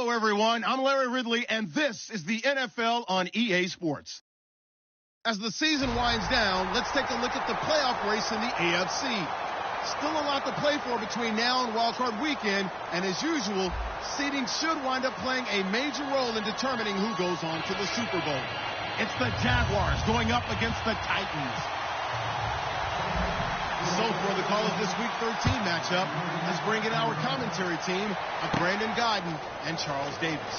Hello, everyone. I'm Larry Ridley, and this is the NFL on EA Sports. As the season winds down, let's take a look at the playoff race in the AFC. Still a lot to play for between now and wildcard weekend, and as usual, seeding should wind up playing a major role in determining who goes on to the Super Bowl. It's the Jaguars going up against the Titans. So for the Call of This Week 13 matchup, let's bring in our commentary team of Brandon Godden and Charles Davis.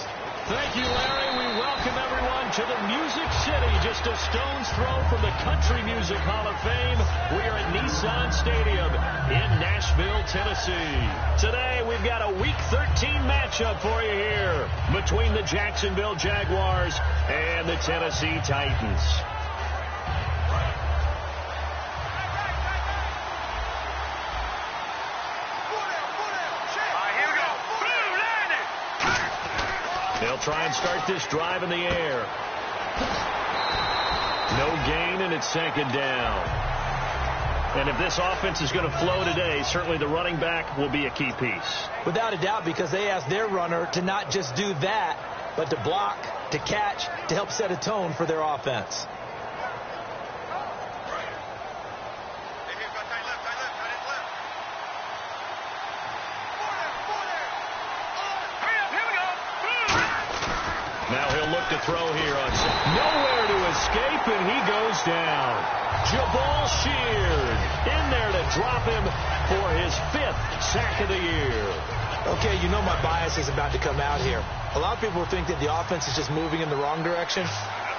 Thank you, Larry. We welcome everyone to the Music City, just a stone's throw from the Country Music Hall of Fame. We are at Nissan Stadium in Nashville, Tennessee. Today, we've got a Week 13 matchup for you here between the Jacksonville Jaguars and the Tennessee Titans. They'll try and start this drive in the air. No gain, and it's second down. And if this offense is going to flow today, certainly the running back will be a key piece. Without a doubt, because they asked their runner to not just do that, but to block, to catch, to help set a tone for their offense. Now he'll look to throw here on nowhere to escape, and he goes down. Jabal Sheard in there to drop him for his 5th sack of the year. Okay, you know my bias is about to come out here. A lot of people think that the offense is just moving in the wrong direction.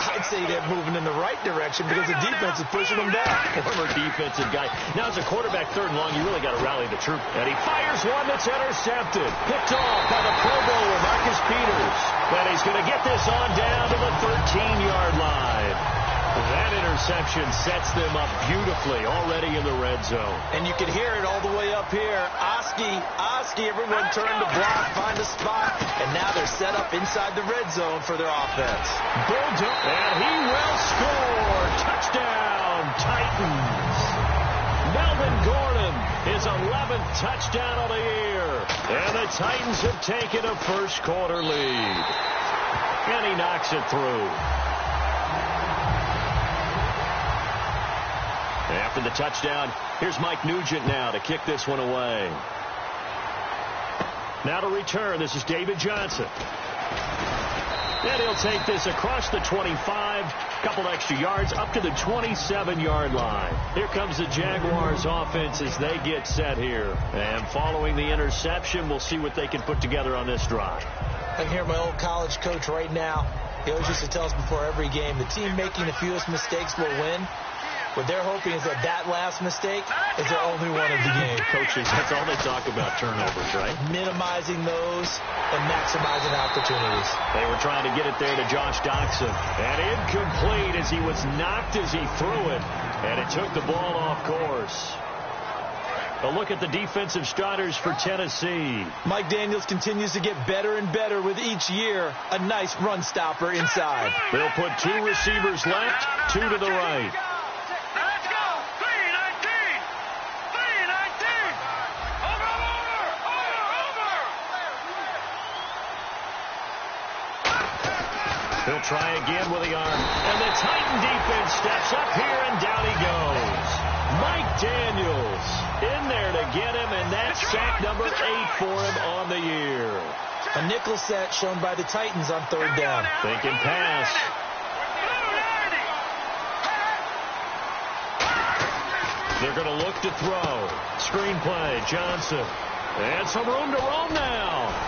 I'd say they're moving in the right direction because the defense is pushing them back. Former defensive guy. Now, as a quarterback, 3rd and long, you really got to rally the troop. And he fires one that's intercepted. Picked off by the Pro Bowler, Marcus Peters. But he's going to get this on down to the 13-yard line. That interception sets them up beautifully already in the red zone. And you can hear it all the way up here. Oski, everyone turned to block, find a spot, and now they're set up inside the red zone for their offense. And he will score. Touchdown, Titans. Melvin Gordon, his 11th touchdown of the year. And the Titans have taken a first-quarter lead. And he knocks it through. After the touchdown, here's Mike Nugent now to kick this one away. Now to return, this is David Johnson. And he'll take this across the 25, couple extra yards, up to the 27-yard line. Here comes the Jaguars offense as they get set here. And following the interception, we'll see what they can put together on this drive. I can hear my old college coach right now. He always used to tell us before every game, the team making the fewest mistakes will win. What they're hoping is that last mistake is their only one of the game. Coaches, that's all they talk about, turnovers, right? Minimizing those and maximizing opportunities. They were trying to get it there to Josh Doxson. And incomplete as he was knocked as he threw it. And it took the ball off course. A look at the defensive starters for Tennessee. Mike Daniels continues to get better and better with each year. A nice run stopper inside. They'll put 2 receivers left, 2 to the right. He'll try again with the arm. And the Titan defense steps up here, and down he goes. Mike Daniels in there to get him, and that's sack number 8 for him on the year. A nickel set shown by the Titans on 3rd down. Thinking pass. They're going to look to throw. Screenplay, Johnson. And some room to roam now.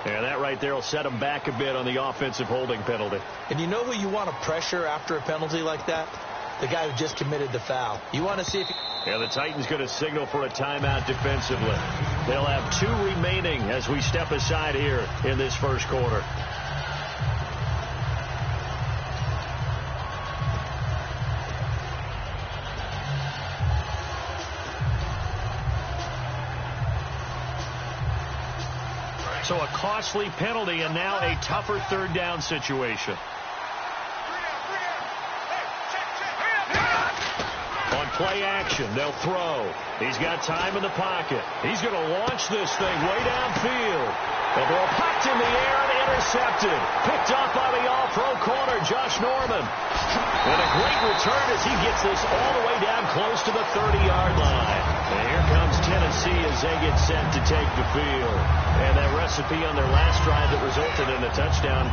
And that right there will set him back a bit on the offensive holding penalty. And you know who you want to pressure after a penalty like that? The guy who just committed the foul. You want to see if he... Yeah, the Titans going to signal for a timeout defensively. They'll have 2 remaining as we step aside here in this first quarter. So a costly penalty and now a tougher 3rd down situation. On play action. They'll throw. He's got time in the pocket. He's going to launch this thing way downfield. The ball popped in the air and intercepted. Picked up by the all-pro corner, Josh Norman. And a great return as he gets this all the way down close to the 30-yard line. And here comes Tennessee as they get set to take the field. And that recipe on their last drive that resulted in a touchdown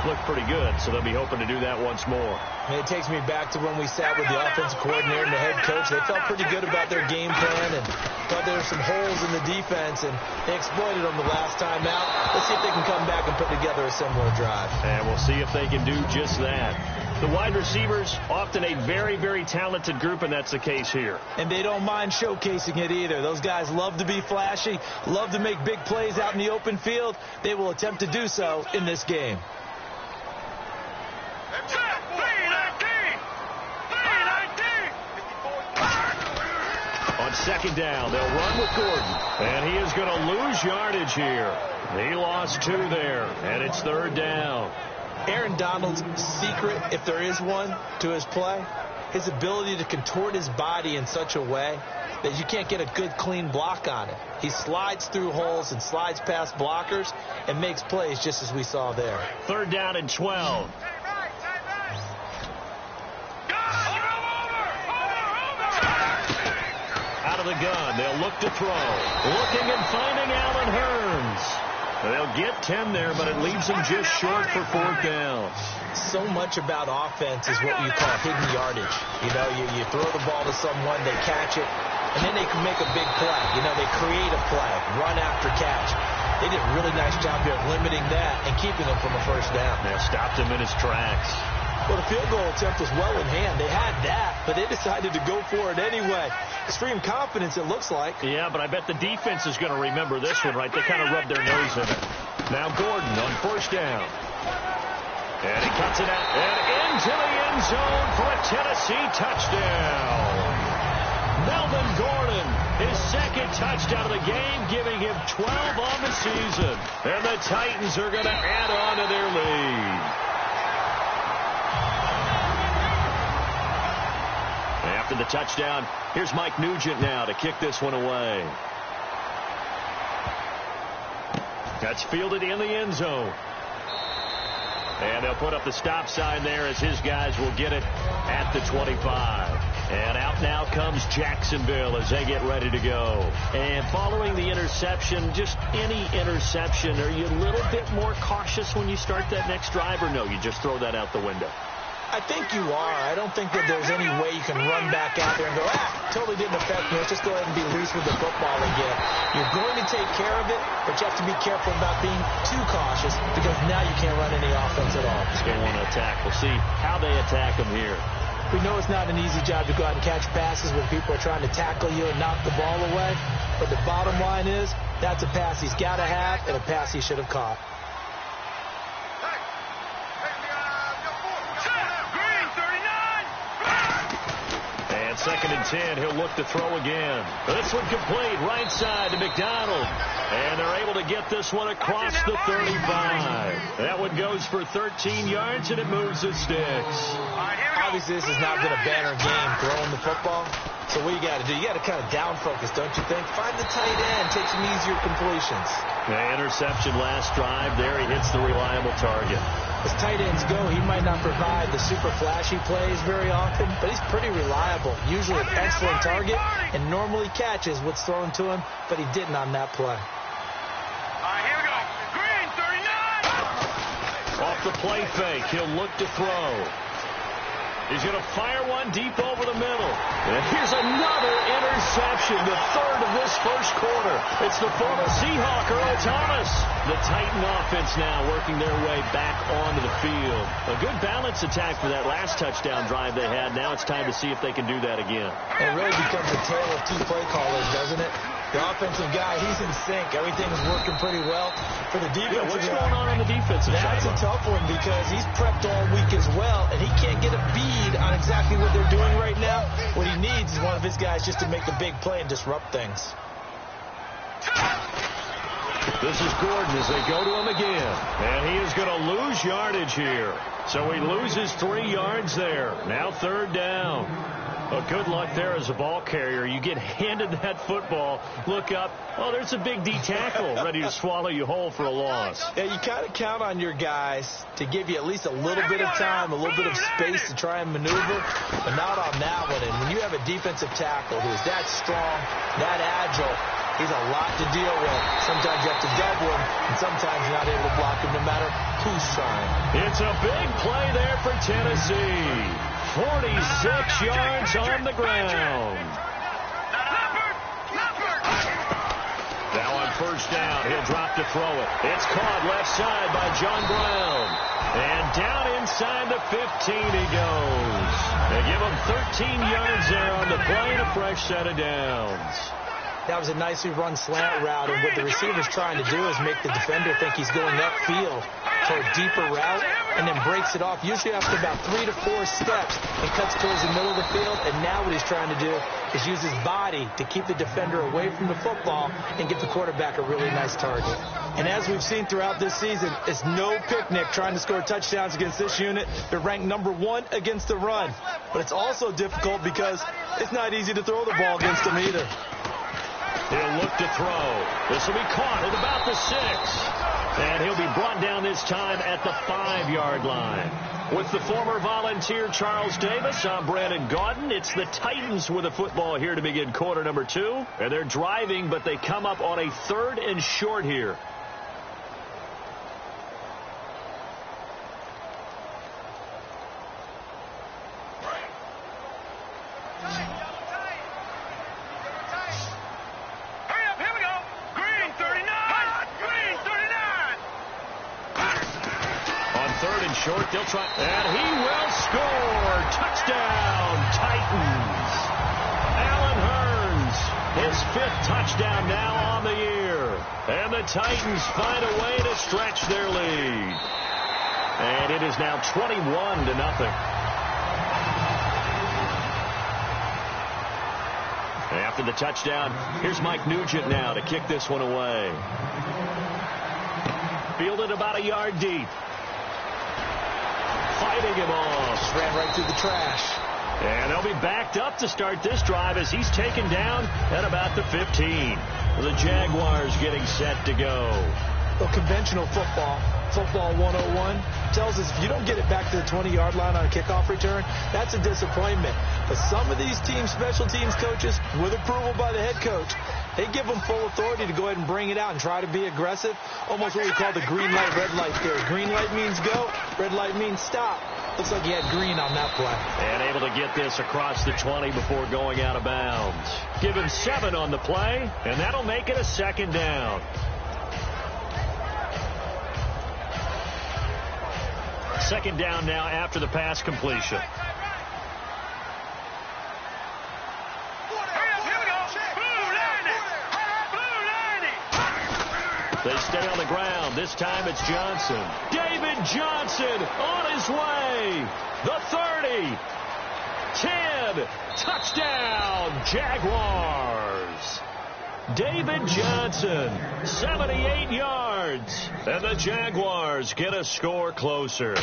looked pretty good, so they'll be hoping to do that once more. And it takes me back to when we sat with the offensive coordinator and the head coach. They felt pretty good about their game plan and thought there were some holes in the defense, and they exploited them the last time out. Let's see if they can come back and put together a similar drive. And we'll see if they can do just that. The wide receivers, often a very, very talented group, and that's the case here. And they don't mind showcasing it either. Those guys love to be flashy, love to make big plays out in the open field. They will attempt to do so in this game. On second down, they'll run with Gordon. And he is going to lose yardage here. He lost 2 there, and it's third down. Aaron Donald's secret, if there is one, to his play, his ability to contort his body in such a way that you can't get a good, clean block on it. He slides through holes and slides past blockers and makes plays just as we saw there. Third down and 12. Out of the gun, they'll look to throw. Looking and finding Allen Hurns. They'll get 10 there, but it leaves them just short for fourth down. So much about offense is what you call hidden yardage. You know, you throw the ball to someone, they catch it, and then they can make a big play. You know, they create a play, run after catch. They did a really nice job here of limiting that and keeping him from a first down. They stopped him in his tracks. Well, the field goal attempt was well in hand. They had that, but they decided to go for it anyway. Extreme confidence, it looks like. Yeah, but I bet the defense is going to remember this one, right? They kind of rubbed their nose in it. Now Gordon on first down. And he cuts it out and into the end zone for a Tennessee touchdown. Melvin Gordon, his second touchdown of the game, giving him 12 on the season. And the Titans are going to add on to their lead. After the touchdown, here's Mike Nugent now to kick this one away. That's fielded in the end zone. And they'll put up the stop sign there as his guys will get it at the 25. And out now comes Jacksonville as they get ready to go. And following the interception, just any interception, are you a little bit more cautious when you start that next drive, or no, you just throw that out the window? I think you are. I don't think that there's any way you can run back out there and go, totally didn't affect me. Let's just go ahead and be loose with the football again. You're going to take care of it, but you have to be careful about being too cautious because now you can't run any offense at all. They want to attack. We'll see how they attack them here. We know it's not an easy job to go out and catch passes when people are trying to tackle you and knock the ball away, but the bottom line is that's a pass he's got to have and a pass he should have caught. Second and 10, he'll look to throw again. This one complete, right side to McDonald. And they're able to get this one across the 35. That one goes for 13 yards, and it moves the sticks. Obviously, this has not been a banner game throwing the football. So what you got to do, you got to kind of down focus, don't you think? Find the tight end, take some easier completions. The interception last drive there, he hits the reliable target. As tight ends go, he might not provide the super flashy plays very often, but he's pretty reliable. Usually an excellent target and normally catches what's thrown to him, but he didn't on that play. Here we go. Green, 39. Off the play fake, he'll look to throw. He's going to fire one deep over the middle. And here's another interception, the third of this first quarter. It's the former Seahawk, Earl Thomas. The Titan offense now working their way back onto the field. A good balance attack for that last touchdown drive they had. Now it's time to see if they can do that again. It really becomes a tale of two play callers, doesn't it? The offensive guy, he's in sync. Everything's working pretty well. For the defensive what's going on the defensive side? That's a tough one because he's prepped all week as well, and he can't get a bead on exactly what they're doing right now. What he needs is one of his guys just to make a big play and disrupt things. This is Gordon as they go to him again. And he is going to lose yardage here. So he loses 3 yards there. Now third down. Well, good luck there as a ball carrier. You get handed that football, look up, oh, there's a big D tackle ready to swallow you whole for a loss. Yeah, you kind of count on your guys to give you at least a little bit of time, a little bit of space to try and maneuver, but not on that one. And when you have a defensive tackle who is that strong, that agile, he's a lot to deal with. Sometimes you have to double him, and sometimes you're not able to block him no matter who's trying. It's a big play there for Tennessee. 46 yards on the ground. Now on first down, he'll drop to throw it. It's caught left side by John Brown. And down inside the 15 he goes. They give him 13 yards there on the play and a fresh set of downs. That was a nicely run slant route, and what the receiver's trying to do is make the defender think he's going upfield for a deeper route, and then breaks it off, usually after about 3 to 4 steps, and cuts towards the middle of the field. And now what he's trying to do is use his body to keep the defender away from the football and get the quarterback a really nice target. And as we've seen throughout this season, it's no picnic trying to score touchdowns against this unit. They're ranked number 1 against the run. But it's also difficult because it's not easy to throw the ball against them either. He'll look to throw. This will be caught at about the 6. And he'll be brought down this time at the 5-yard line. With the former Volunteer Charles Davis, I'm Brandon Gaudin. It's the Titans with the football here to begin quarter number 2. And they're driving, but they come up on a 3rd and short here. Short, they'll try, and he will score. Touchdown, Titans. Allen Hurns, his 5th touchdown now on the year. And the Titans find a way to stretch their lead. And it is now 21-0. After the touchdown, here's Mike Nugent now to kick this one away. Fielded about a yard deep. Fighting him off. Just ran right through the trash. And they'll be backed up to start this drive as he's taken down at about the 15. The Jaguars getting set to go. Well, conventional football 101, tells us if you don't get it back to the 20-yard line on a kickoff return, that's a disappointment. But some of these teams, special teams coaches, with approval by the head coach, they give them full authority to go ahead and bring it out and try to be aggressive. Almost what we call the green light, red light theory. Green light means go, red light means stop. Looks like he had green on that play. And able to get this across the 20 before going out of bounds. Give him 7 on the play, and that'll make it a 2nd down. 2nd down now after the pass completion. They stay on the ground. This time it's Johnson. David Johnson on his way. The 30. 10. Touchdown, Jaguars. David Johnson, 78 yards. And the Jaguars get a score closer.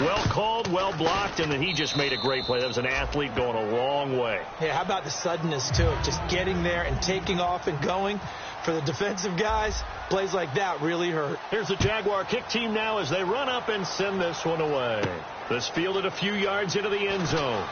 Well called, well blocked, and then he just made a great play. That was an athlete going a long way. Yeah, how about the suddenness, too? Just getting there and taking off and going. For the defensive guys, plays like that really hurt. Here's the Jaguar kick team now as they run up and send this one away. This fielded a few yards into the end zone.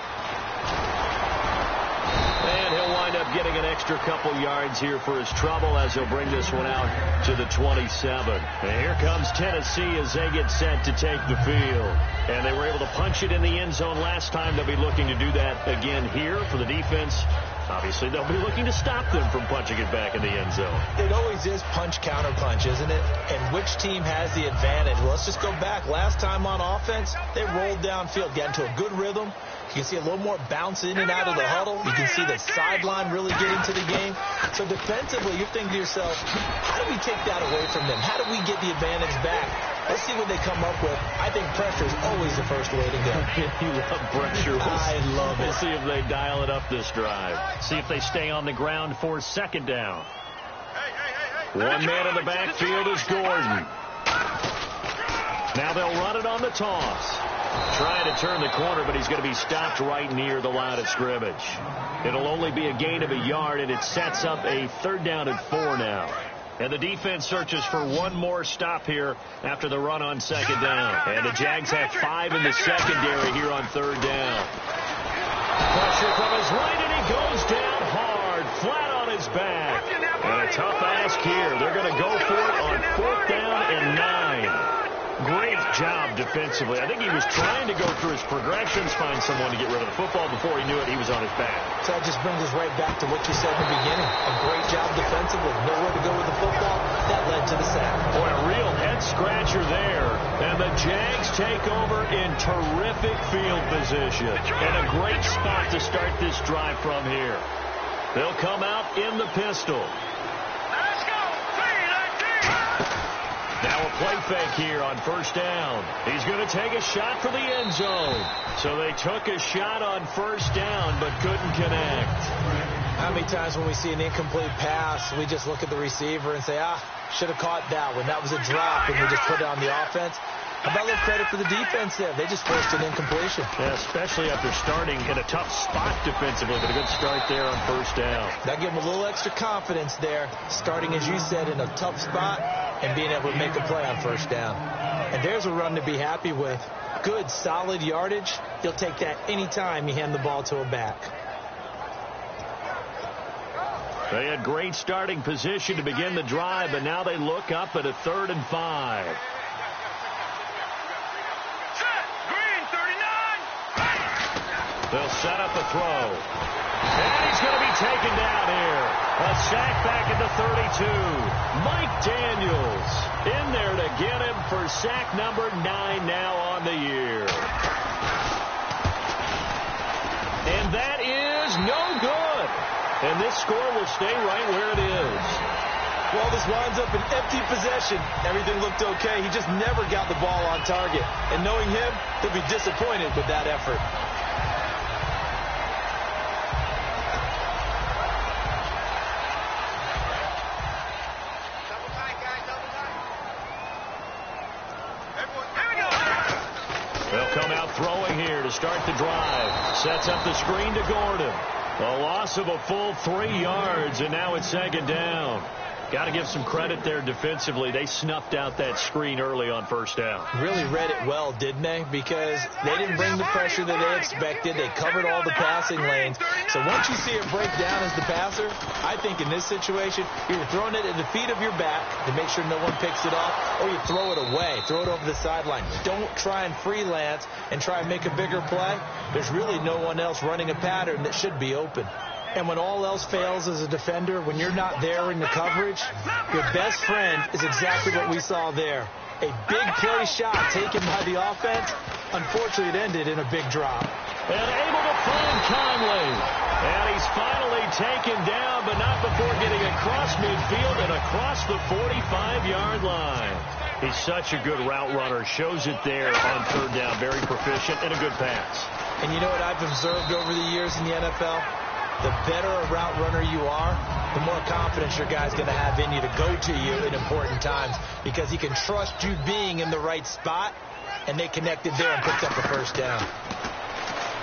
And he'll wind up getting an extra couple yards here for his trouble as he'll bring this one out to the 27. And here comes Tennessee as they get set to take the field. And they were able to punch it in the end zone last time. They'll be looking to do that again here for the defense. Obviously, they'll be looking to stop them from punching it back in the end zone. It always is punch, counter punch, isn't it? And which team has the advantage? Well, let's just go back. Last time on offense, they rolled downfield, got into a good rhythm. You can see a little more bounce in and out of the huddle. You can see the sideline really get into the game. So defensively, you're thinking to yourself, how do we take that away from them? How do we get the advantage back? Let's see what they come up with. I think pressure is always the first way to go. You love pressure. I love it. We'll see if they dial it up this drive. See if they stay on the ground for 2nd down. One man in the backfield is Gordon. Now they'll run it on the toss. Trying to turn the corner, but he's going to be stopped right near the line of scrimmage. It'll only be a gain of a yard, and it sets up a 3rd down and 4 now. And the defense searches for one more stop here after the run on 2nd down. And the Jags have 5 in the secondary here on 3rd down. Pressure from his right, and he goes down hard, flat on his back. And a tough ask here. They're going to go for it on 4th down and 9. Great job defensively. I think he was trying to go through his progressions, find someone to get rid of the football. Before he knew it, he was on his back. So that just brings us right back to what you said in the beginning. A great job defensively. Nowhere to go with the football. That led to the sack. Boy, a real head-scratcher there. And the Jags take over in terrific field position. And a great spot to start this drive from here. They'll come out in the pistol. Let's go. Now a play fake here on 1st down. He's going to take a shot for the end zone. So they took a shot on 1st down but couldn't connect. How many times when we see an incomplete pass, we just look at the receiver and say, should have caught that one. That was a drop, and we just put it on the offense. How about a little credit for the defense there? They just forced an incompletion. Yeah, especially after starting in a tough spot defensively, but a good start there on 1st down. That gave them a little extra confidence there, starting, as you said, in a tough spot and being able to make a play on 1st down. And there's a run to be happy with. Good, solid yardage. You'll take that any time you hand the ball to a back. They had great starting position to begin the drive, but now they look up at a 3rd and 5. They'll set up a throw. And he's going to be taken down here. A sack back at the 32. Mike Daniels in there to get him for sack number 9 now on the year. And that is no good. And this score will stay right where it is. Well, this winds up an empty possession. Everything looked okay. He just never got the ball on target. And knowing him, he'll be disappointed with that effort. They'll come out throwing here to start the drive. Sets up the screen to Gordon. A loss of a full 3 yards, and now it's 2nd down. Got to give some credit there defensively. They snuffed out that screen early on 1st down. Really read it well, didn't they? Because they didn't bring the pressure that they expected. They covered all the passing lanes. So once you see it break down as the passer, I think in this situation, you're throwing it at the feet of your back to make sure no one picks it off, or you throw it away. Throw it over the sideline. Don't try and freelance and try and make a bigger play. There's really no one else running a pattern that should be open. And when all else fails as a defender, when you're not there in the coverage, your best friend is exactly what we saw there. A big play shot taken by the offense. Unfortunately, it ended in a big drop. And able to find Conley. And he's finally taken down, but not before getting across midfield and across the 45-yard line. He's such a good route runner. Shows it there on 3rd down. Very proficient and a good pass. And you know what I've observed over the years in the NFL? The better a route runner you are, the more confidence your guy's going to have in you to go to you in important times, because he can trust you being in the right spot, and they connected there and picked up the 1st down.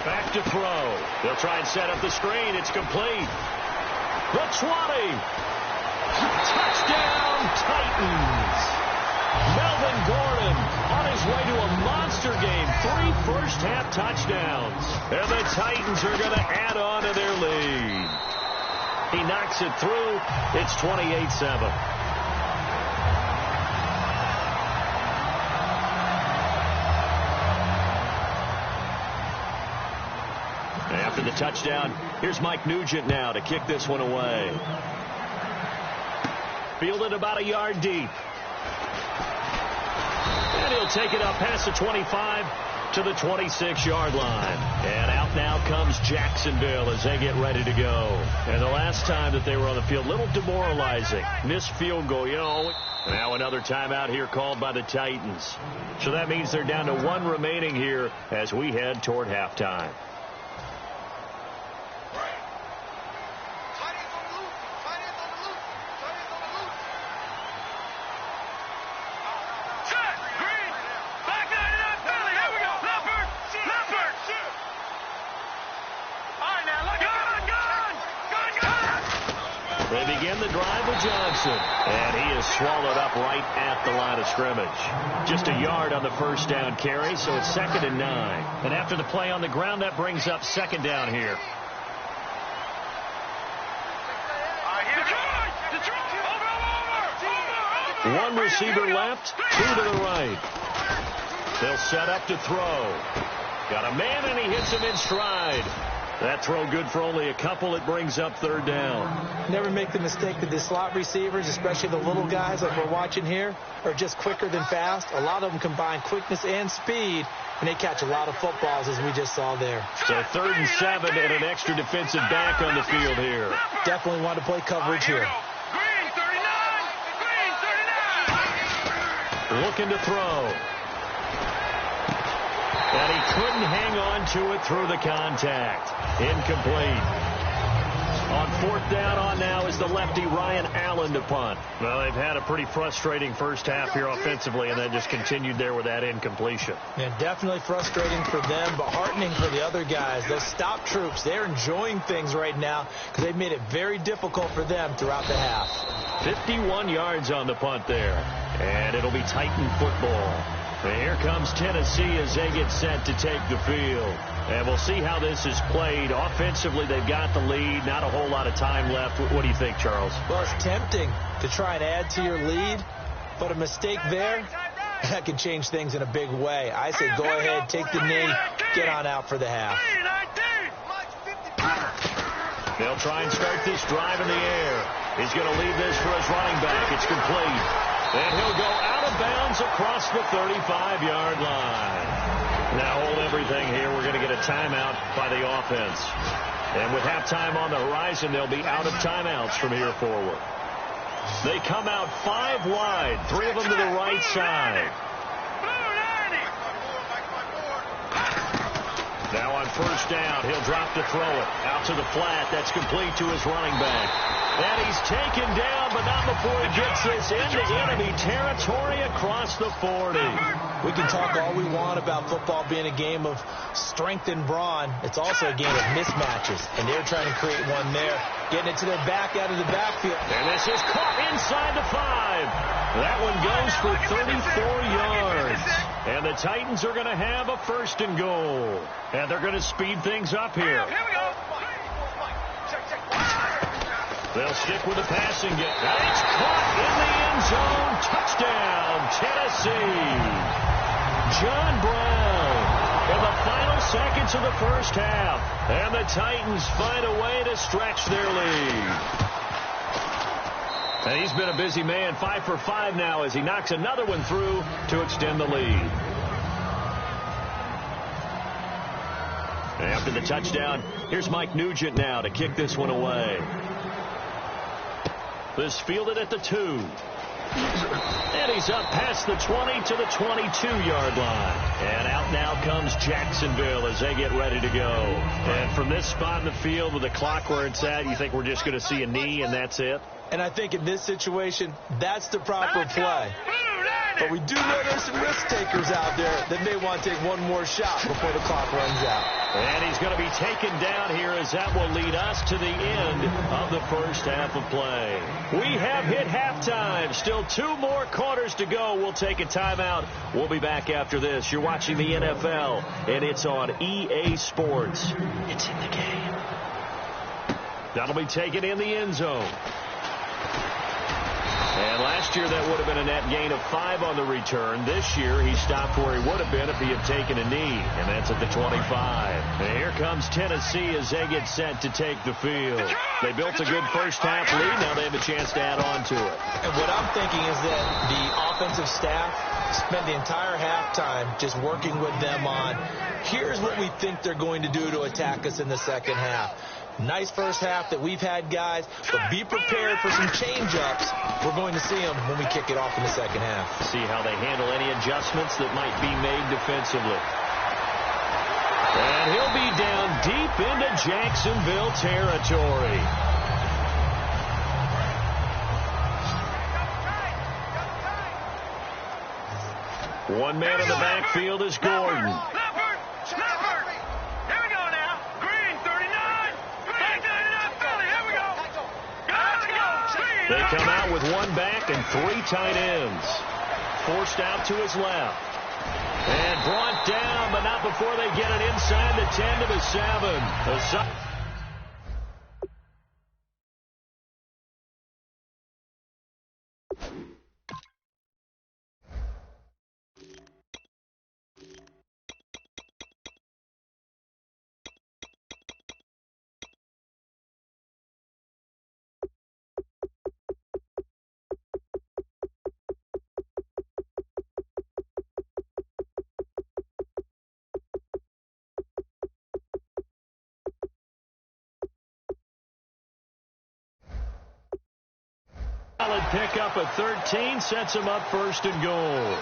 Back to throw. They'll try and set up the screen. It's complete. The 20. Touchdown, Titans. Melvin Gordon on his way to a monster game. 3 first-half touchdowns. And the Titans are going to add on to their lead. He knocks it through. It's 28-7. After the touchdown, here's Mike Nugent now to kick this one away. Fielded about a yard deep. And he'll take it up past the 25 to the 26-yard line. And out now comes Jacksonville as they get ready to go. And the last time that they were on the field, a little demoralizing. Missed field goal, you know. Now another timeout here called by the Titans. So that means they're down to 1 remaining here as we head toward halftime. They begin the drive with Johnson. And he is swallowed up right at the line of scrimmage. Just a yard on the first down carry, so it's 2nd and 9. And after the play on the ground, that brings up 2nd down here. One receiver left, 2 to the right. They'll set up to throw. Got a man, and he hits him in stride. That throw good for only a couple. It brings up 3rd down. Never make the mistake that the slot receivers, especially the little guys like we're watching here, are just quicker than fast. A lot of them combine quickness and speed, and they catch a lot of footballs, as we just saw there. So 3rd and 7 and an extra defensive back on the field here. Definitely want to play coverage here. Looking to throw. And he couldn't hang on to it through the contact. Incomplete. On 4th down on now is the lefty Ryan Allen to punt. Well, they've had a pretty frustrating first half here offensively, and then just continued there with that incompletion. Yeah, definitely frustrating for them, but heartening for the other guys. Those stop troops, they're enjoying things right now because they've made it very difficult for them throughout the half. 51 yards on the punt there, and it'll be Titan football. And here comes Tennessee as they get set to take the field. And we'll see how this is played. Offensively, they've got the lead. Not a whole lot of time left. What do you think, Charles? Well, it's tempting to try and add to your lead, but a mistake there, that can change things in a big way. I say go ahead, take the knee, get on out for the half. They'll try and start this drive in the air. He's going to leave this for his running back. It's complete. And he'll go out of bounds across the 35-yard line. Now hold everything here. We're going to get a timeout by the offense. And with halftime on the horizon, they'll be out of timeouts from here forward. They come out 5 wide, 3 of them to the right side. Now on first down, he'll drop to throw it. Out to the flat. That's complete to his running back. And he's taken down, but not before he gets this into enemy territory across the 40. We can talk all we want about football being a game of strength and brawn. It's also a game of mismatches, and they're trying to create one there. Getting it to their back out of the backfield. And this is caught inside the 5. That one goes for 34 yards. And the Titans are going to have a 1st and goal. And they're going to speed things up here. Here we go. They'll stick with the passing game. And it's caught in the end zone. Touchdown, Tennessee. John Brown in the final seconds of the first half. And the Titans find a way to stretch their lead. And he's been a busy man. 5 for 5 now as he knocks another one through to extend the lead. And after the touchdown, here's Mike Nugent now to kick this one away. This fielded at the 2. And he's up past the 20 to the 22-yard line. And out now comes Jacksonville as they get ready to go. And from this spot in the field with the clock where it's at, you think we're just going to see a knee and that's it? And I think in this situation, that's the proper play. But we do know there's some risk takers out there that may want to take one more shot before the clock runs out. And he's going to be taken down here as that will lead us to the end of the first half of play. We have hit halftime. Still 2 more quarters to go. We'll take a timeout. We'll be back after this. You're watching the NFL, and it's on EA Sports. It's in the game. That'll be taken in the end zone. And last year that would have been a net gain of 5 on the return. This year he stopped where he would have been if he had taken a knee, and that's at the 25. And here comes Tennessee as they get set to take the field. They built a good first half lead. Now they have a chance to add on to it. And what I'm thinking is that the offensive staff spent the entire halftime just working with them on, here's what we think they're going to do to attack us in the second half. Nice first half that we've had, guys, but be prepared for some change-ups. We're going to see them when we kick it off in the second half. See how they handle any adjustments that might be made defensively. And he'll be down deep into Jacksonville territory. One man in the backfield is Gordon. They come out with one back and 3 tight ends. Forced out to his left. And brought down, but not before they get it inside the 10 to the 7. Solid pickup at 13, sets him up 1st and goal.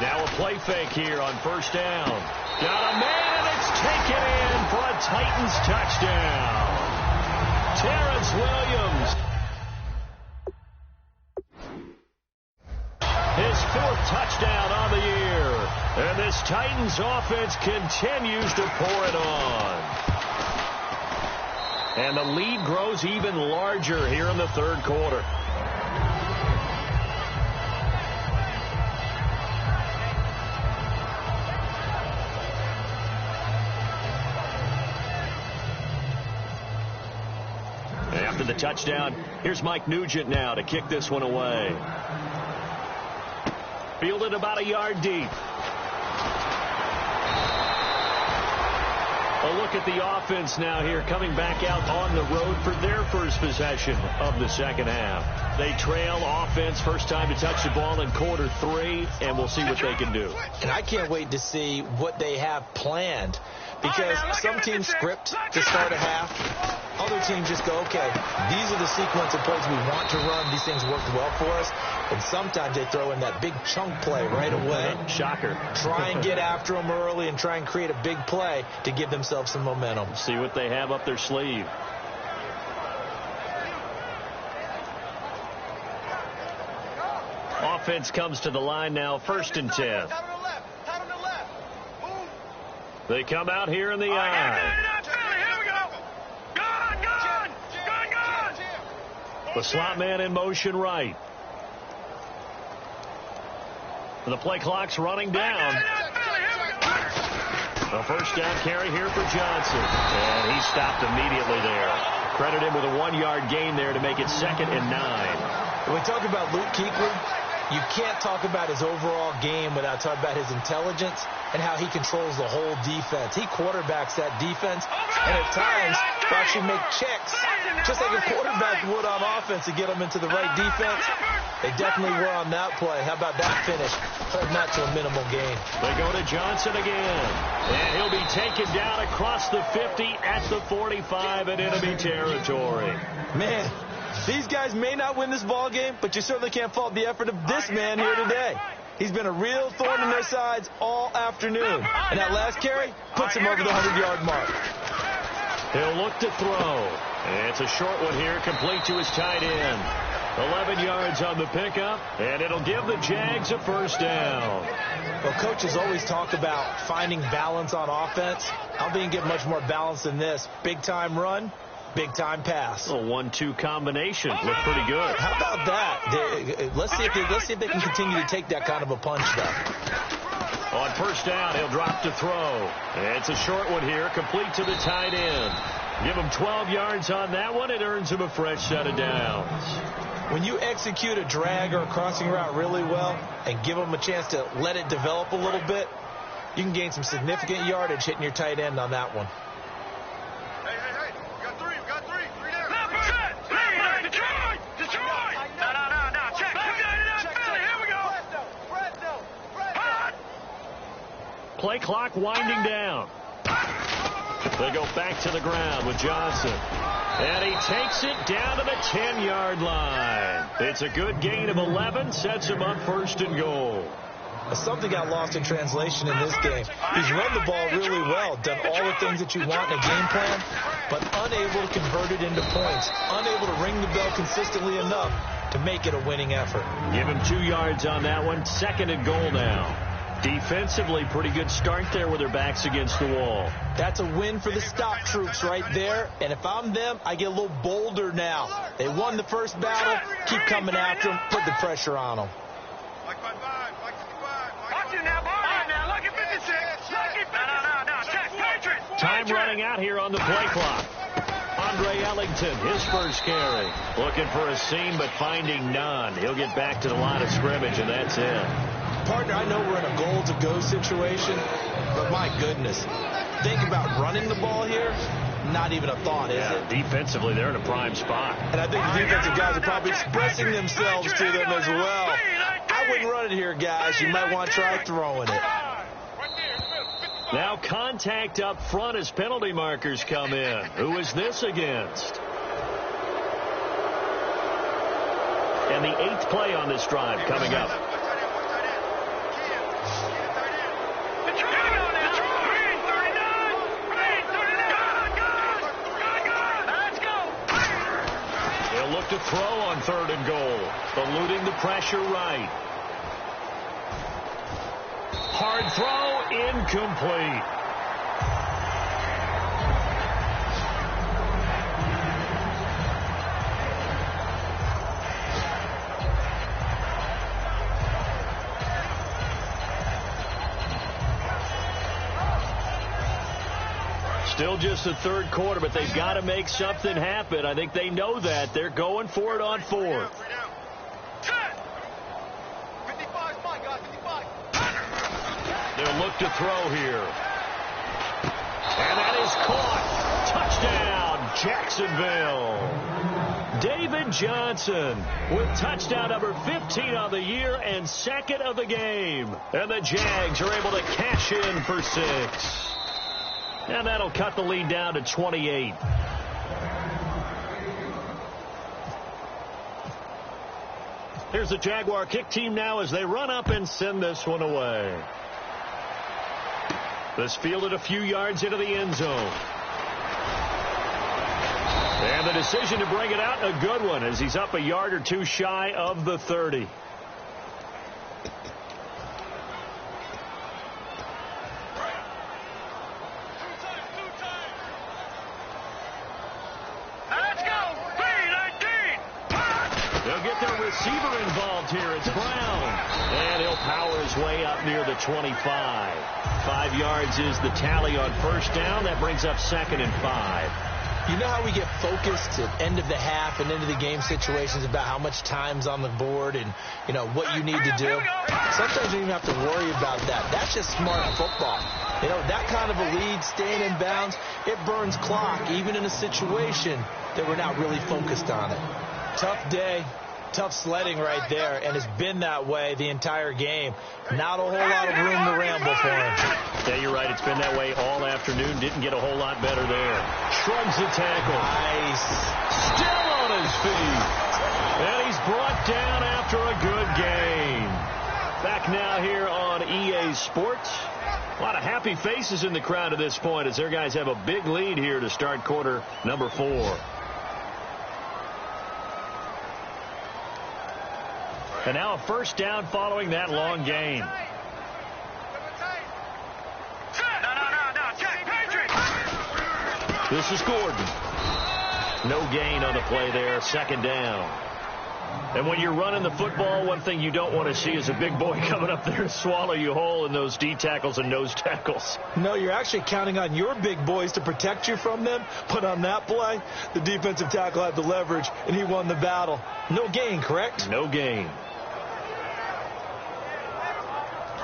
Now a play fake here on 1st down. Got a man, and it's taken in for a Titans touchdown. Terrence Williams. His 4th touchdown on the year. And this Titans offense continues to pour it on. And the lead grows even larger here in the 3rd quarter. After the touchdown, here's Mike Nugent now to kick this one away. Fielded about a yard deep. A look at the offense now here, coming back out on the road for their first possession of the 2nd half. They trail offense, first time to touch the ball in quarter 3, and we'll see what they can do. And I can't wait to see what they have planned, because some teams script to start a half. Other teams just go, okay, these are the sequence of plays we want to run. These things worked well for us. And sometimes they throw in that big chunk play right away. Shocker. Try and get after them early and try and create a big play to give themselves some momentum. See what they have up their sleeve. Offense comes to the line now, 1st and 10. They come out here in the eye. The slot man in motion right. The play clock's running down. A 1st down carry here for Johnson. And he stopped immediately there. Credit him with a 1-yard gain there to make it 2nd and 9. When we talk about Luke Kuechly, you can't talk about his overall game without talking about his intelligence and how he controls the whole defense. He quarterbacks that defense, and at times will actually make checks, just like a quarterback would on offense, to get them into the right defense. They definitely were on that play. How about that finish? Holding that to a minimal gain. They go to Johnson again, and he'll be taken down across the 50 at the 45 in enemy territory. Man, these guys may not win this ball game, but you certainly can't fault the effort of this man here today. He's been a real thorn in their sides all afternoon. And that last carry puts him over the 100-yard mark. He'll look to throw. And it's a short one here, complete to his tight end. 11 yards on the pickup, and it'll give the Jags a 1st down. Well, coaches always talk about finding balance on offense. I don't think you can get much more balance than this. Big-time run, big-time pass. A 1-2 combination. Looked pretty good. How about that? Let's see if they can continue to take that kind of a punch, though. On 1st down, he'll drop to throw. It's a short one here, complete to the tight end. Give him 12 yards on that one. It earns him a fresh set of downs. When you execute a drag or a crossing route really well and give them a chance to let it develop a little bit, you can gain some significant yardage hitting your tight end on that one. Hey, we got three there. Hey, Detroit! No, check. Here we go. Fred. Play clock winding down. They go back to the ground with Johnson. And he takes it down to the 10-yard line. It's a good gain of 11, sets him up 1st and goal. Something got lost in translation in this game. He's run the ball really well, done all the things that you want in a game plan, but unable to convert it into points, unable to ring the bell consistently enough to make it a winning effort. Give him 2 yards on that one. 2nd and goal now. Defensively, pretty good start there with their backs against the wall. That's a win for the stop troops right there. And if I'm them, I get a little bolder now. They won the first battle. Keep coming after them. Put the pressure on them. Time running out here on the play clock. Andre Ellington, his first carry. Looking for a seam, but finding none. He'll get back to the line of scrimmage, and that's it. Partner, I know we're in a goal-to-go situation, but my goodness. Think about running the ball here. Not even a thought, is it? Defensively, they're in a prime spot. And I think the defensive guys are probably expressing themselves to them as well. I wouldn't run it here, guys. You might want to try throwing it. Now contact up front as penalty markers come in. Who is this against? And the 8th play on this drive coming up. They'll look to throw on 3rd and goal. Eluding the pressure right. Hard throw, incomplete. Still just the 3rd quarter, but they've got to make something happen. I think they know that. They're going for it on 4th. They'll look to throw here. And that is caught. Touchdown, Jacksonville. David Johnson with touchdown number 15 on the year and 2nd of the game. And the Jags are able to cash in for 6. And that'll cut the lead down to 28. Here's the Jaguar kick team now as they run up and send this one away. This fielded a few yards into the end zone. And the decision to bring it out, a good one, as he's up a yard or 2 shy of the 30. Receiver involved here. It's Brown. And he'll power his way up near the 25. 5 yards is the tally on 1st down. That brings up 2nd and 5. You know how we get focused at end of the half and into the game situations about how much time's on the board and, you know, what you need to do? Sometimes you don't even have to worry about that. That's just smart football. You know, that kind of a lead, staying in bounds, it burns clock, even in a situation that we're not really focused on it. Tough day. Tough sledding right there, and it's been that way the entire game. Not a whole lot of room to ramble for him. Yeah, you're right. It's been that way all afternoon. Didn't get a whole lot better there. Shrugs the tackle. Nice. Still on his feet. And he's brought down after a good game. Back now here on EA Sports. A lot of happy faces in the crowd at this point as their guys have a big lead here to start quarter number 4. And now a 1st down following that long game. This is Gordon. No gain on the play there. 2nd down. And when you're running the football, one thing you don't want to see is a big boy coming up there and swallow you whole in those D tackles and nose tackles. No, you're actually counting on your big boys to protect you from them. But on that play, the defensive tackle had the leverage, and he won the battle. No gain, correct? No gain.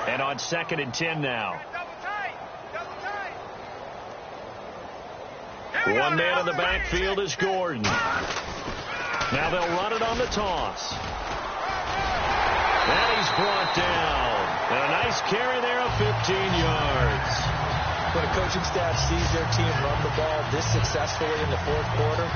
And on 2nd and 10 now. One man in the backfield is Gordon. Now they'll run it on the toss. And he's brought down. And a nice carry there of 15 yards. When a coaching staff sees their team run the ball this successfully in the 4th quarter,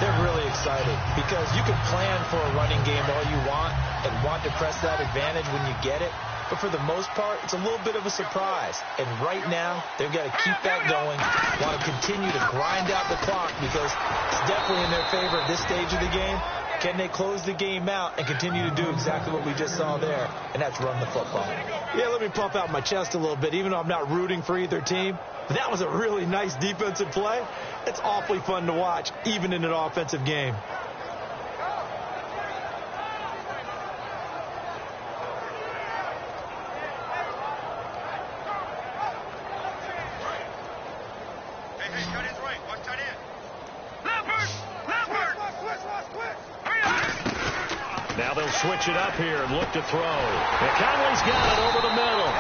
they're really excited. Because you can plan for a running game all you want and want to press that advantage when you get it. but for the most part, it's a little bit of a surprise. And right now, they've got to keep that going, want to continue to grind out the clock because it's definitely in their favor at this stage of the game. Can they close the game out and continue to do exactly what we just saw there, and that's run the football? Yeah, let me puff out my chest a little bit, even though I'm not rooting for either team. But that was a really nice defensive play. It's awfully fun to watch, even in an offensive game. Now they'll switch it up here and look to throw. And Conley's got it over the middle.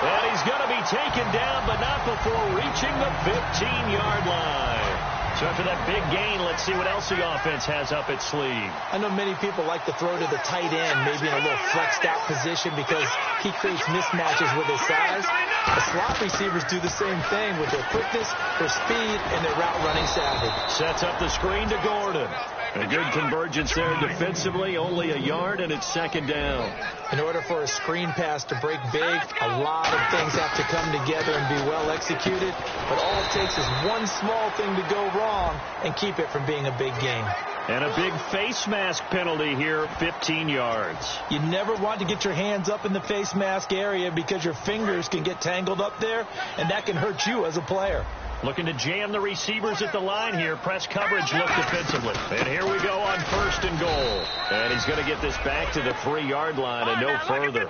And he's going to be taken down, but not before reaching the 15-yard line. So after that big gain, let's see what else the offense has up its sleeve. I know many people like to throw to the tight end, maybe in a little flexed out position because he creates mismatches with his size. The slot receivers do the same thing with their quickness, their speed, and their route running savvy. Sets up the screen to Gordon. A good convergence there defensively, only a yard, and it's second down. In order for a screen pass to break big, a lot of things have to come together and be well executed. But all it takes is one small thing to go wrong and keep it from being a big game. And a big face mask penalty here, 15 yards. You never want to get your hands up in the face mask area because your fingers can get tangled up there, and that can hurt you as a player. Looking to jam the receivers at the line here. Press coverage look defensively. And here we go on 1st and goal. And he's going to get this back to the 3-yard line and no further.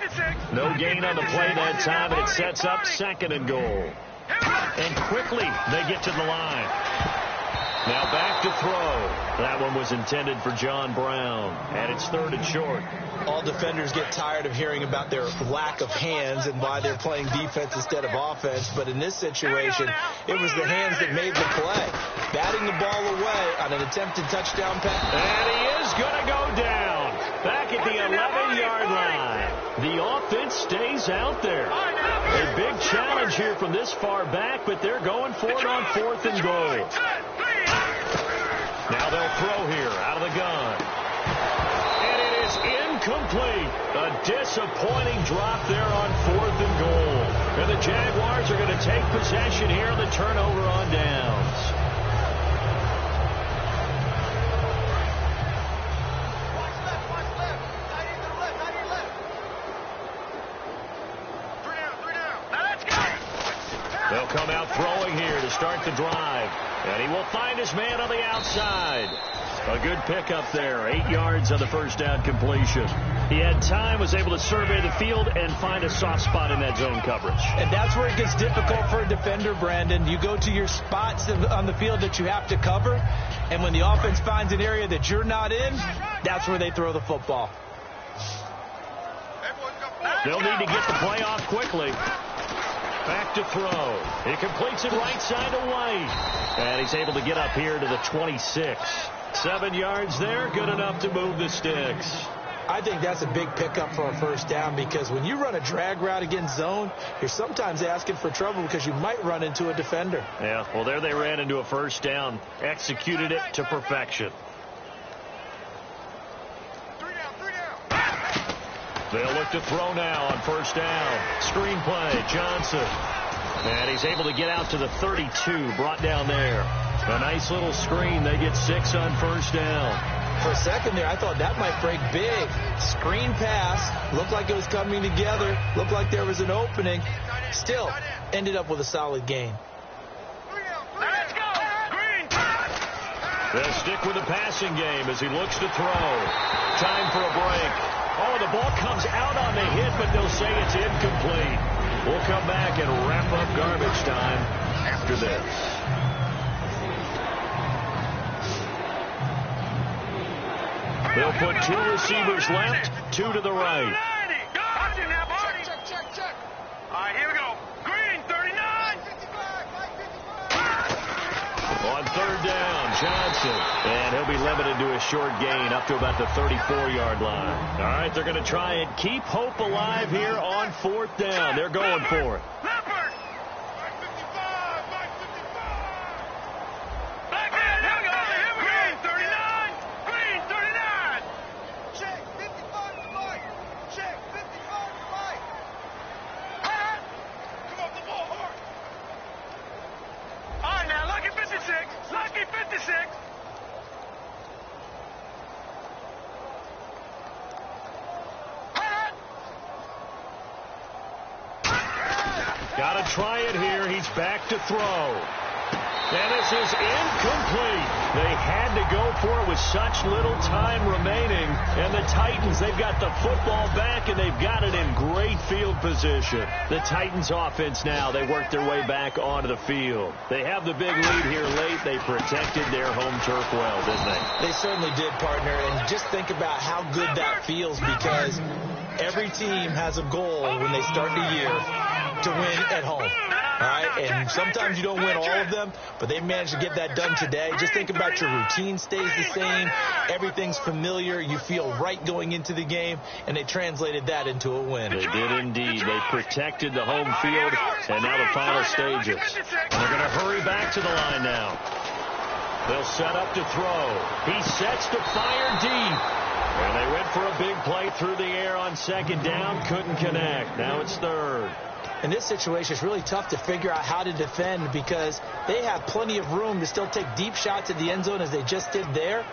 No gain on the play that time, and it sets up 2nd and goal. And quickly they get to the line. Now back to throw. That one was intended for John Brown. And it's 3rd and short. All defenders get tired of hearing about their lack of hands and why they're playing defense instead of offense. But in this situation, it was the hands that made the play. Batting the ball away on an attempted touchdown pass. And he is going to go down. Back at the 11-yard line. The offense stays out there. A big challenge here from this far back, but they're going for it on 4th and goal. Now they'll throw here out of the gun. And it is incomplete. A disappointing drop there on 4th and goal. And the Jaguars are going to take possession here on the turnover on downs. They'll come out throwing here to start the drive. And he will find his man on the outside. A good pickup there. 8 yards on the first down completion. He had time, was able to survey the field and find a soft spot in that zone coverage. And that's where it gets difficult for a defender, Brandon. You go to your spots on the field that you have to cover. And when the offense finds an area that you're not in, that's where they throw the football. They'll need to get the play off quickly. Back to throw. He completes it right side to White. And he's able to get up here to the 26. 7 yards there, good enough to move the sticks. I think that's a big pickup for a first down because when you run a drag route against zone, you're sometimes asking for trouble because you might run into a defender. Yeah, well, there they ran into a first down. Executed it to perfection. They'll look to throw now on first down. Screen play, Johnson. And he's able to get out to the 32, brought down there. A nice little screen. They get 6 on first down. For a second there, I thought that might break big. Screen pass. Looked like it was coming together. Looked like there was an opening. Still, ended up with a solid gain. Let's go! Green! They'll stick with the passing game as he looks to throw. Time for a break. Oh, the ball comes out on the hit, but they'll say it's incomplete. We'll come back and wrap up garbage time after this. They'll put 2 receivers left, 2 to the right. Check. All right, here we go. Green, 39. On third down, Johnson. And he'll be limited to a short gain up to about the 34-yard line. All right, they're going to try and keep hope alive here on 4th down. They're going for it. Got to try it here. He's back to throw. And this is incomplete. They had to go for it with such little time remaining. And the Titans, they've got the football back, and they've got it in great field position. The Titans offense now, they work their way back onto the field. They have the big lead here late. They protected their home turf well, didn't they? They certainly did, partner. And just think about how good that feels, because every team has a goal when they start the year to win at home. All right, and sometimes you don't win all of them, but they managed to get that done today. Just think about your routine stays the same. Everything's familiar. You feel right going into the game, and they translated that into a win. They did indeed. They protected the home field, and now the final stages. They're going to hurry back to the line now. They'll set up to throw. He sets to fire deep. And they went for a big play through the air on second down. Couldn't connect. Now it's third. In this situation, it's really tough to figure out how to defend, because they have plenty of room to still take deep shots at the end zone as they just did there.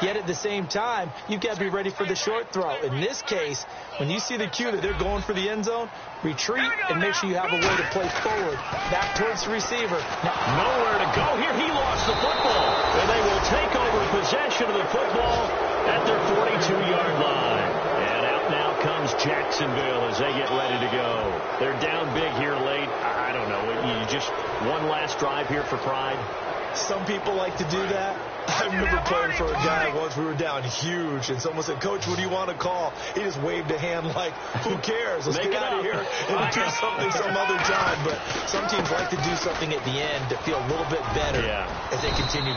Yet at the same time, you've got to be ready for the short throw. In this case, when you see the cue that they're going for the end zone, retreat and make sure you have a way to play forward, back towards the receiver. Now, nowhere to go here. He lost the football, and they will take over possession of the football at their 42-yard line. And out now comes Jacksonville as they get ready to go. They're down big here late. I don't know. You just one last drive here for pride. Some people like to do that. I remember playing for a guy once. We were down huge, and someone said, "Coach, what do you want to call?" He just waved a hand like, "Who cares? Let's get out of here and do something some other time." But some teams like to do something at the end to feel a little bit better as they continue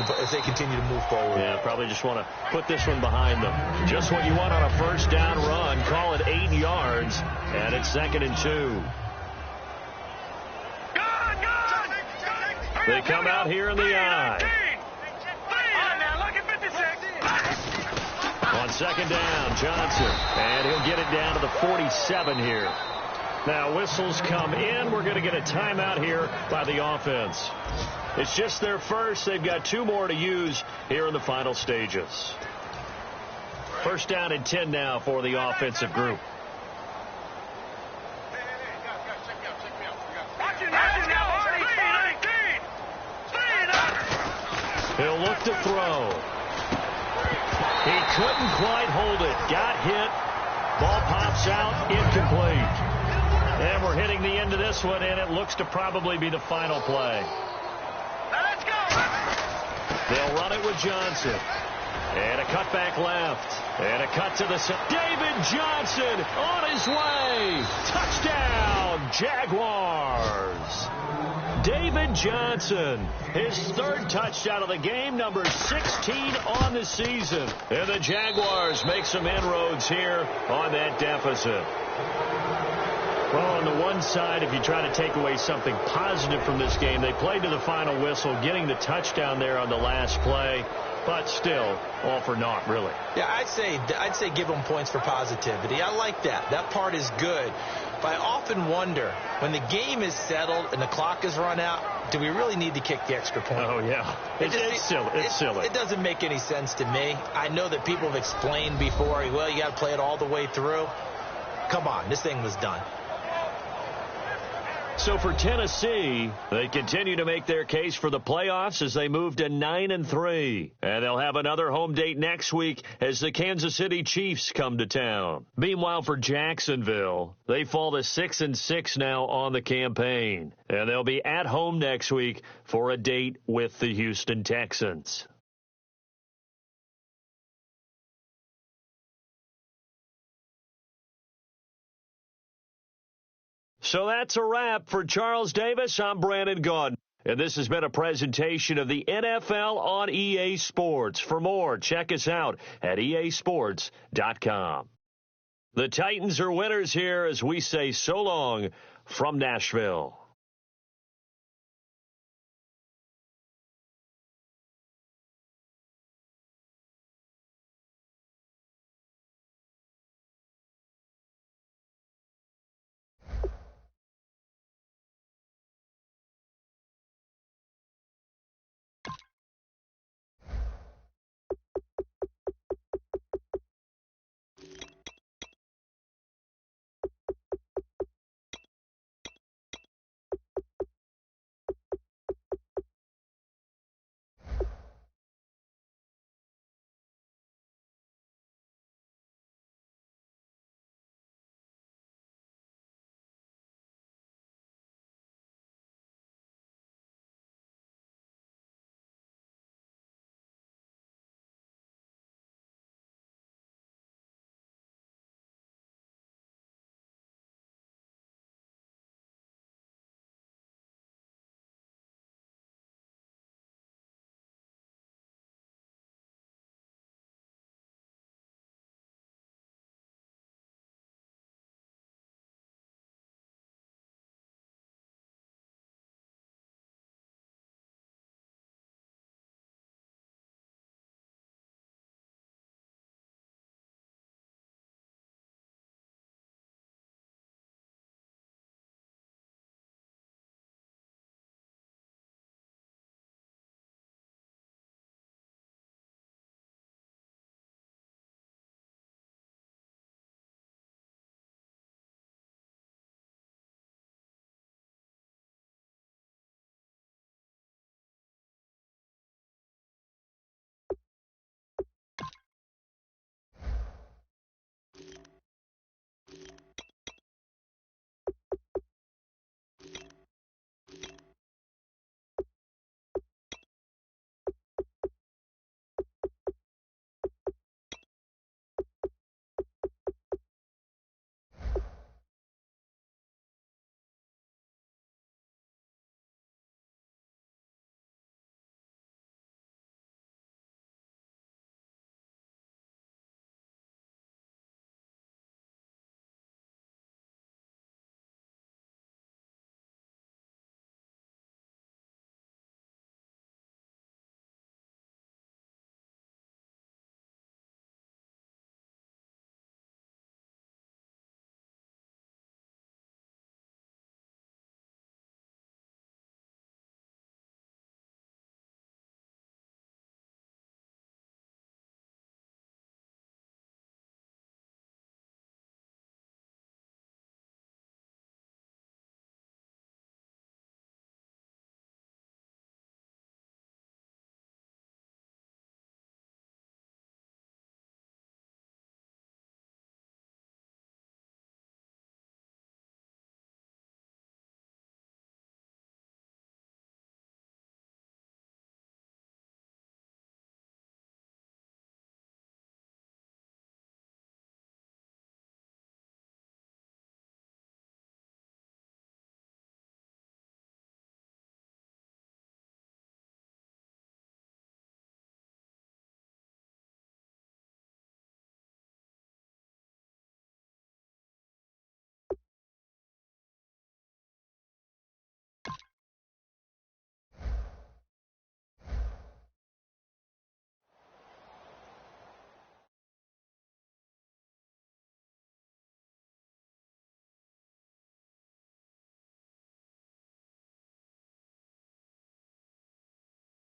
to move forward. Yeah, probably just want to put this one behind them. Just what you want on a first down run. Call it 8 yards, and it's 2nd and 2. They come out here in the eye. On second down, Johnson. And he'll get it down to the 47 here. Now, whistles come in. We're going to get a timeout here by the offense. It's just their first. They've got 2 more to use here in the final stages. First down and 10 now for the offensive group. He'll look to throw. He couldn't quite hold it. Got hit. Ball pops out. Incomplete. And we're hitting the end of this one, and it looks to probably be the final play. Let's go. They'll run it with Johnson. And a cutback left. And a cut to the center. David Johnson on his way. Touchdown, Jaguars. David Johnson, his 3rd touchdown of the game, number 16 on the season. And the Jaguars make some inroads here on that deficit. Well, on the one side, if you try to take away something positive from this game, they played to the final whistle, getting the touchdown there on the last play. But still, all for naught, really. Yeah, I'd say give them points for positivity. I like that. That part is good. But I often wonder, when the game is settled and the clock is run out, do we really need to kick the extra point? Oh, yeah. It's silly. It's silly. It doesn't make any sense to me. I know that people have explained before, well, you got to play it all the way through. Come on, this thing was done. So for Tennessee, they continue to make their case for the playoffs as they move to 9-3. And they'll have another home date next week as the Kansas City Chiefs come to town. Meanwhile, for Jacksonville, they fall to 6-6 now on the campaign. And they'll be at home next week for a date with the Houston Texans. So that's a wrap. For Charles Davis, I'm Brandon Gaudin. And this has been a presentation of the NFL on EA Sports. For more, check us out at easports.com. The Titans are winners here as we say so long from Nashville.